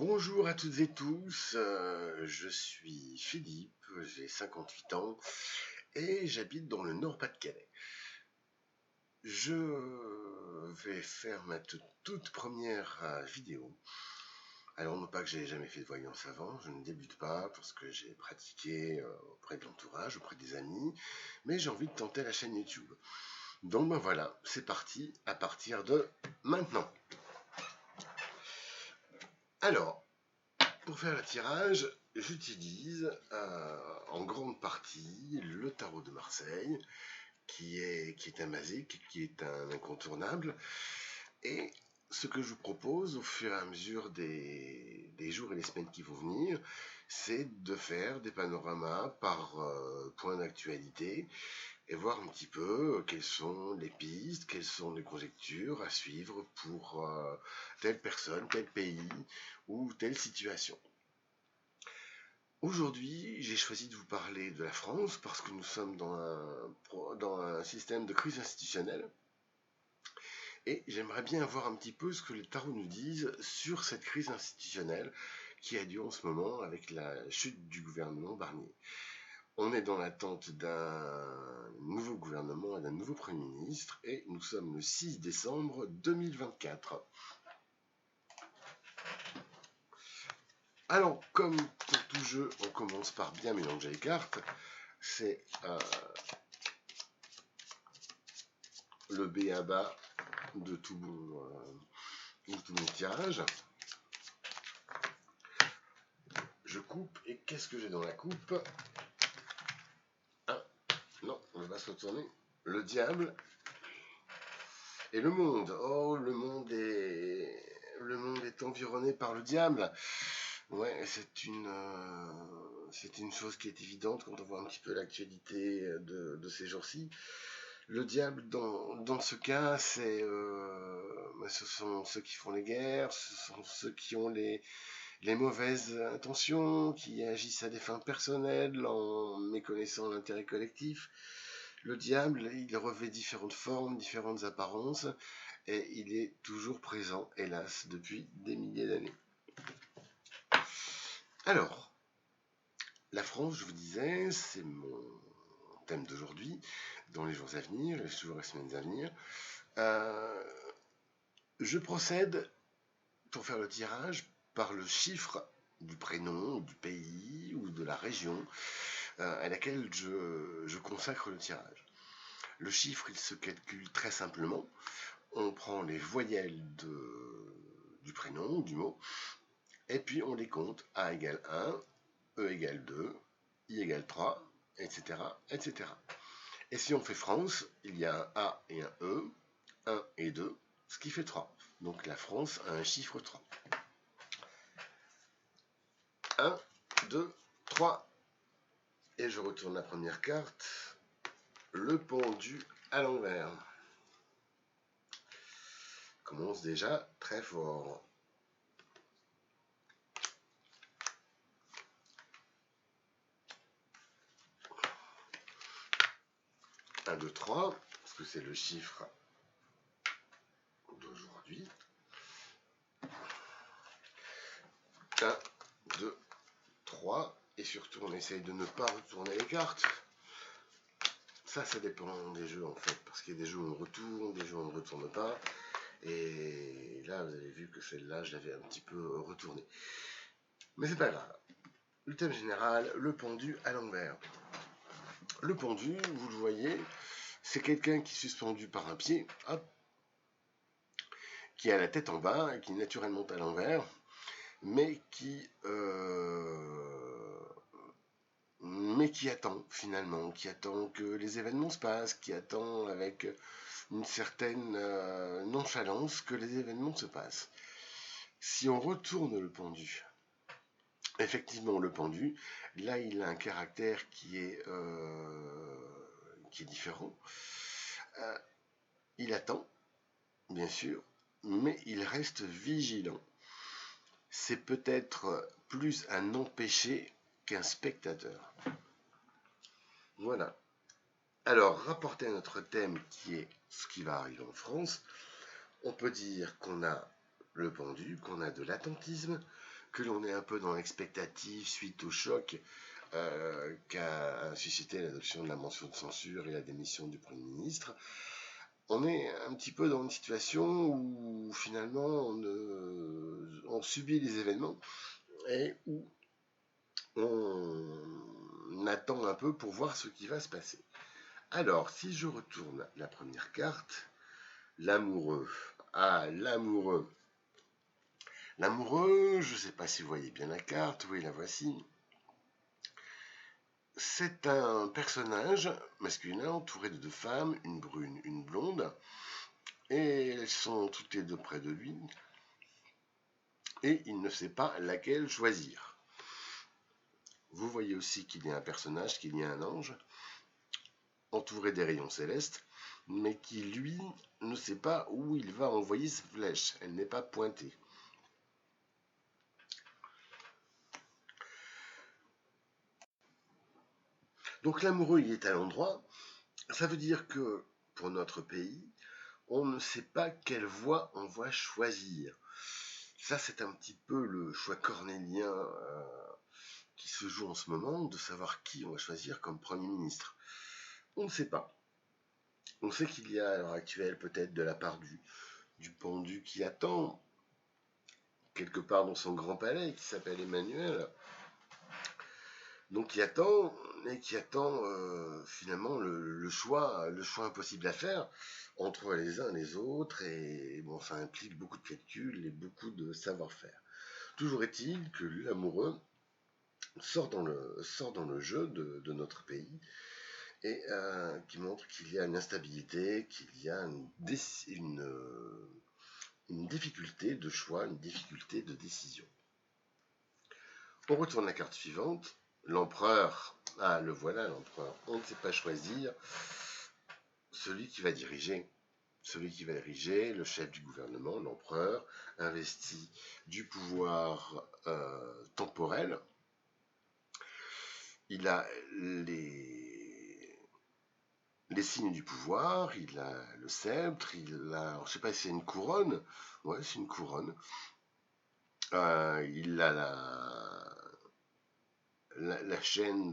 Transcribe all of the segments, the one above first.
Bonjour à toutes et tous, je suis Philippe, j'ai 58 ans et j'habite dans le Nord-Pas-de-Calais. Je vais faire ma toute première vidéo. Alors non pas que j'ai jamais fait de voyance avant, je ne débute pas parce que j'ai pratiqué auprès de l'entourage, auprès des amis, mais j'ai envie de tenter la chaîne YouTube. Donc ben voilà, c'est parti à partir de maintenant. Alors, pour faire le tirage, j'utilise en grande partie le tarot de Marseille, qui est un basique, qui est un incontournable. Et ce que je vous propose au fur et à mesure des jours et des semaines qui vont venir, c'est de faire des panoramas par point d'actualité et voir un petit peu quelles sont les pistes, quelles sont les conjectures à suivre pour telle personne, tel pays ou telle situation. Aujourd'hui, j'ai choisi de vous parler de la France parce que nous sommes dans un système de crise institutionnelle et j'aimerais bien voir un petit peu ce que les tarots nous disent sur cette crise institutionnelle qui a lieu en ce moment avec la chute du gouvernement Barnier. On est dans l'attente d'un nouveau gouvernement et d'un nouveau Premier ministre et nous sommes le 6 décembre 2024. Alors, comme pour tout jeu, on commence par bien mélanger les cartes. C'est le b.a.-ba de tout mon tirage. Je coupe, et qu'est-ce que j'ai dans la coupe? Ah, non, on va se retourner. Le diable et le monde. Oh, le monde est environné par le diable. Ouais, c'est une chose qui est évidente quand on voit un petit peu l'actualité de ces jours-ci. Le diable, dans ce cas, ce sont ceux qui font les guerres, ce sont ceux qui ont les mauvaises intentions, qui agissent à des fins personnelles en méconnaissant l'intérêt collectif. Le diable, il revêt différentes formes, différentes apparences, et il est toujours présent, hélas, depuis des milliers d'années. Alors, la France, je vous disais, c'est mon thème d'aujourd'hui, dans les jours à venir, les jours et semaines à venir. Je procède, pour faire le tirage, par le chiffre du prénom, du pays ou de la région à laquelle je consacre le tirage. Le chiffre, il se calcule très simplement. On prend les voyelles du prénom, du mot, et puis on les compte. A égale 1, E égale 2, I égale 3, etc., etc. Et si on fait France, il y a un A et un E, 1 et 2, ce qui fait 3. Donc la France a un chiffre 3. 1, 2, 3. Et je retourne la première carte. Le pendu à l'envers. Commence déjà très fort. 1, 2, 3, parce que c'est le chiffre d'aujourd'hui. 1, 2, 3. Et surtout, on essaye de ne pas retourner les cartes. Ça dépend des jeux en fait, parce qu'il y a des jeux où on retourne, des jeux où on ne retourne pas. Et là, vous avez vu que celle-là, je l'avais un petit peu retournée. Mais c'est pas grave. Le thème général, le pendu à l'envers. Le pendu, vous le voyez, c'est quelqu'un qui est suspendu par un pied, hop, qui a la tête en bas et qui est naturellement à l'envers, mais qui attend finalement, qui attend que les événements se passent, qui attend avec une certaine nonchalance que les événements se passent. Si on retourne le pendu, effectivement le pendu, là il a un caractère qui est différent. Il attend, bien sûr, mais il reste vigilant. C'est peut-être plus un empêché qu'un spectateur. Voilà. Alors, rapporté à notre thème qui est ce qui va arriver en France, on peut dire qu'on a le pendu, qu'on a de l'attentisme, que l'on est un peu dans l'expectative suite au choc qu'a suscité l'adoption de la mention de censure et la démission du Premier ministre. On est un petit peu dans une situation où finalement on subit les événements et où on attend un peu pour voir ce qui va se passer. Alors, si je retourne la première carte, l'amoureux. Ah, l'amoureux. L'amoureux, je ne sais pas si vous voyez bien la carte, oui, la voici. C'est un personnage masculin entouré de deux femmes, une brune, une blonde, et elles sont toutes les deux près de lui, et il ne sait pas laquelle choisir. Vous voyez aussi qu'il y a un personnage, qu'il y a un ange, entouré des rayons célestes, mais qui, lui, ne sait pas où il va envoyer sa flèche. Elle n'est pas pointée. Donc l'amoureux, il est à l'endroit. Ça veut dire que, pour notre pays, on ne sait pas quelle voie on va choisir. Ça, c'est un petit peu le choix cornélien qui se joue en ce moment, de savoir qui on va choisir comme Premier ministre. On ne sait pas. On sait qu'il y a à l'heure actuelle peut-être de la part du pendu qui attend, quelque part dans son grand palais, qui s'appelle Emmanuel. Donc qui attend, et qui attend finalement le choix impossible à faire entre les uns et les autres, et bon, ça implique beaucoup de calculs et beaucoup de savoir-faire. Toujours est-il que l'amoureux sort dans le jeu de notre pays, et qui montre qu'il y a une instabilité, qu'il y a une difficulté de choix, une difficulté de décision. On retourne la carte suivante. L'empereur, ah le voilà l'empereur, on ne sait pas choisir celui qui va diriger. Celui qui va diriger, le chef du gouvernement, l'empereur, investi du pouvoir temporel. Il a les signes du pouvoir, il a le sceptre, il a, je ne sais pas si c'est une couronne, ouais c'est une couronne. Il a la chaîne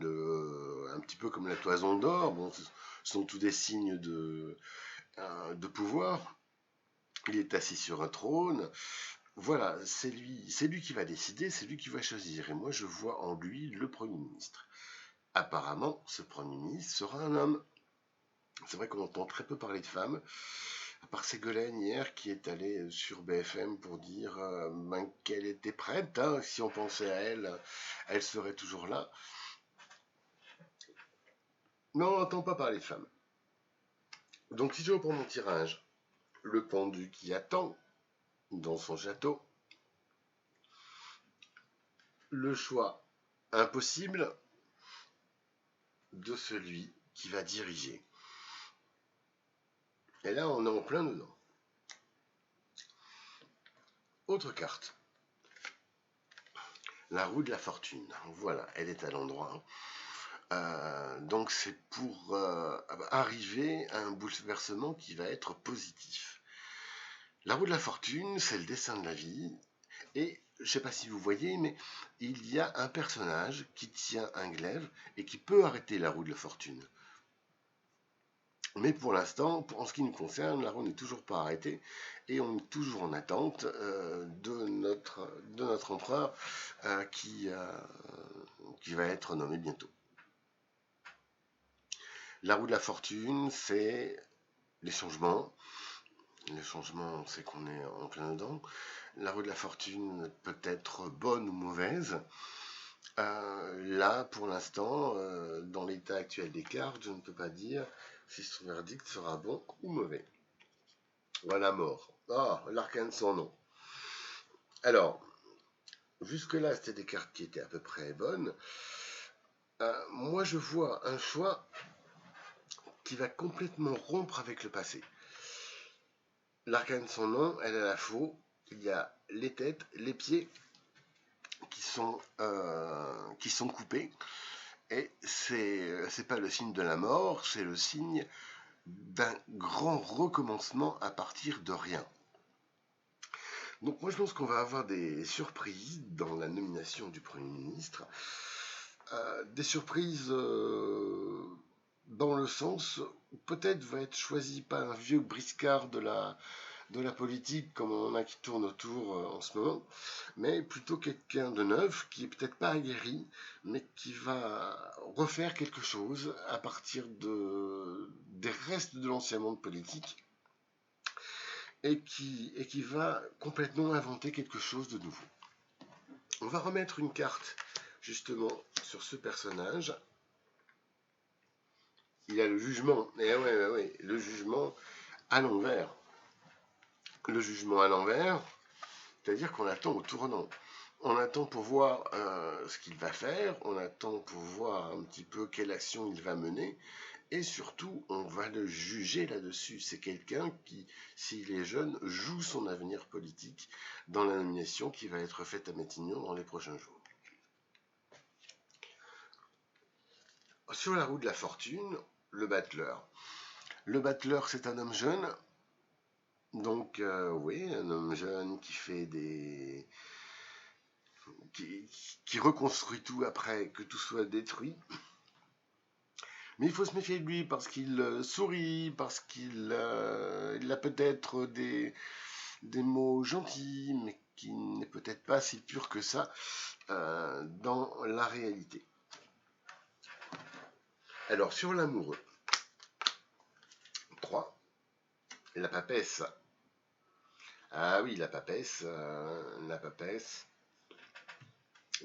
un petit peu comme la toison d'or. Bon, ce sont tous des signes de pouvoir. Il est assis sur un trône. Voilà, c'est lui qui va décider, c'est lui qui va choisir. Et moi, je vois en lui le Premier ministre. Apparemment, ce Premier ministre sera un homme. C'est vrai qu'on entend très peu parler de femmes, à part Ségolène hier qui est allée sur BFM pour dire qu'elle était prête, hein, si on pensait à elle, elle serait toujours là. Mais on n'entend pas parler de femmes. Donc si je reprends mon tirage, le pendu qui attend dans son château, le choix impossible de celui qui va diriger. Et là, on est en plein dedans. Autre carte. La roue de la fortune. Voilà, elle est à l'endroit. Donc c'est pour arriver à un bouleversement qui va être positif. La roue de la fortune, c'est le dessin de la vie. Et je ne sais pas si vous voyez, mais il y a un personnage qui tient un glaive et qui peut arrêter la roue de la fortune. Mais pour l'instant, en ce qui nous concerne, la roue n'est toujours pas arrêtée et on est toujours en attente de notre empereur qui va être nommé bientôt. La roue de la fortune, c'est les changements. Les changements, c'est qu'on est en plein dedans. La roue de la fortune peut être bonne ou mauvaise. Là, pour l'instant, dans l'état actuel des cartes, je ne peux pas dire si son verdict sera bon ou mauvais. Voilà, mort. Ah, l'arcane sans nom. Alors, jusque-là, c'était des cartes qui étaient à peu près bonnes. Moi, je vois un choix qui va complètement rompre avec le passé. L'arcane sans nom, elle a la faux. Il y a les têtes, les pieds qui sont coupés. Et c'est pas le signe de la mort, c'est le signe d'un grand recommencement à partir de rien. Donc moi je pense qu'on va avoir des surprises dans la nomination du Premier ministre. Des surprises dans le sens où peut-être va être choisi pas un vieux briscard de la politique comme on en a qui tourne autour en ce moment, mais plutôt quelqu'un de neuf qui est peut-être pas aguerri, mais qui va refaire quelque chose à partir des restes de l'ancien monde politique et qui va complètement inventer quelque chose de nouveau. On va remettre une carte justement sur ce personnage. Il a le jugement, et ouais, le jugement à l'envers. Le jugement à l'envers, c'est-à-dire qu'on attend au tournant. On attend pour voir ce qu'il va faire, on attend pour voir un petit peu quelle action il va mener, et surtout, on va le juger là-dessus. C'est quelqu'un qui, s'il est jeune, joue son avenir politique dans la nomination qui va être faite à Matignon dans les prochains jours. Sur la roue de la fortune, le battleur. Le battleur, c'est un homme jeune. Donc, oui, un homme jeune qui fait qui reconstruit tout après que tout soit détruit. Mais il faut se méfier de lui parce qu'il sourit, parce qu'il a peut-être des mots gentils, mais qui n'est peut-être pas si pur que ça dans la réalité. Alors, sur l'amoureux, 3, la papesse. Ah oui, la papesse.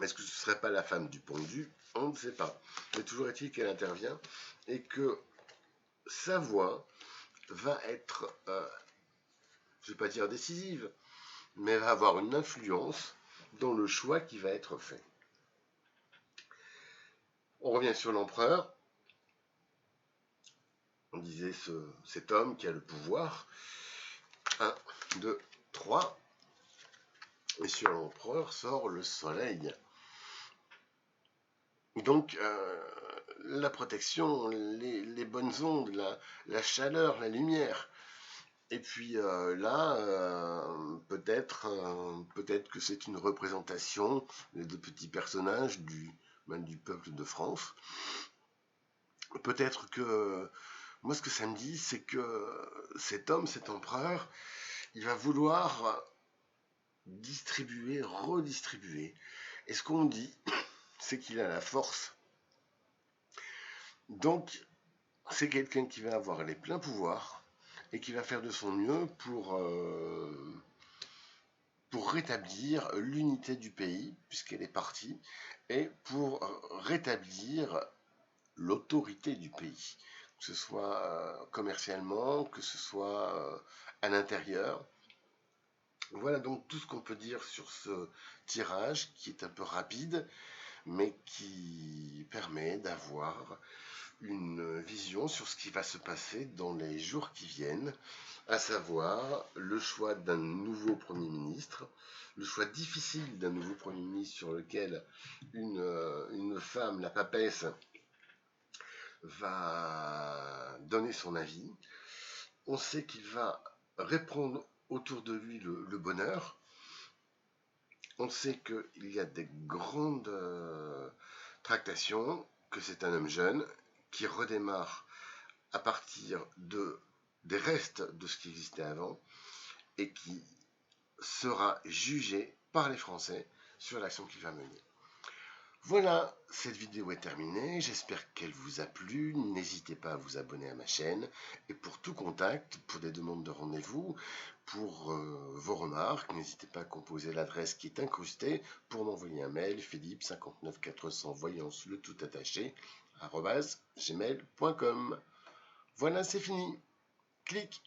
Est-ce que ce ne serait pas la femme du pendu? On ne sait pas. Mais toujours est-il qu'elle intervient et que sa voix va être, je ne vais pas dire décisive, mais va avoir une influence dans le choix qui va être fait. On revient sur l'empereur. On disait cet homme qui a le pouvoir. 1, 2, 3. Et sur l'empereur sort le soleil. Donc, la protection, les bonnes ondes, la chaleur, la lumière. Et puis là, peut-être que c'est une représentation de petits personnages du peuple de France. Peut-être que moi, ce que ça me dit, c'est que cet homme, cet empereur, il va vouloir distribuer, redistribuer. Et ce qu'on dit, c'est qu'il a la force. Donc, c'est quelqu'un qui va avoir les pleins pouvoirs et qui va faire de son mieux pour rétablir l'unité du pays, puisqu'elle est partie, et pour rétablir l'autorité du pays, que ce soit commercialement, que ce soit à l'intérieur. Voilà donc tout ce qu'on peut dire sur ce tirage qui est un peu rapide, mais qui permet d'avoir une vision sur ce qui va se passer dans les jours qui viennent, à savoir le choix d'un nouveau Premier ministre, le choix difficile d'un nouveau Premier ministre sur lequel une femme, la papesse, va donner son avis. On sait qu'il va répondre autour de lui le bonheur. On sait qu'il y a des grandes tractations, que c'est un homme jeune qui redémarre à partir des restes de ce qui existait avant et qui sera jugé par les Français sur l'action qu'il va mener. Voilà, cette vidéo est terminée, j'espère qu'elle vous a plu, n'hésitez pas à vous abonner à ma chaîne, et pour tout contact, pour des demandes de rendez-vous, pour vos remarques, n'hésitez pas à composer l'adresse qui est incrustée pour m'envoyer un mail, philippe59400, voyance le tout attaché, @gmail.com. Voilà, c'est fini, clique.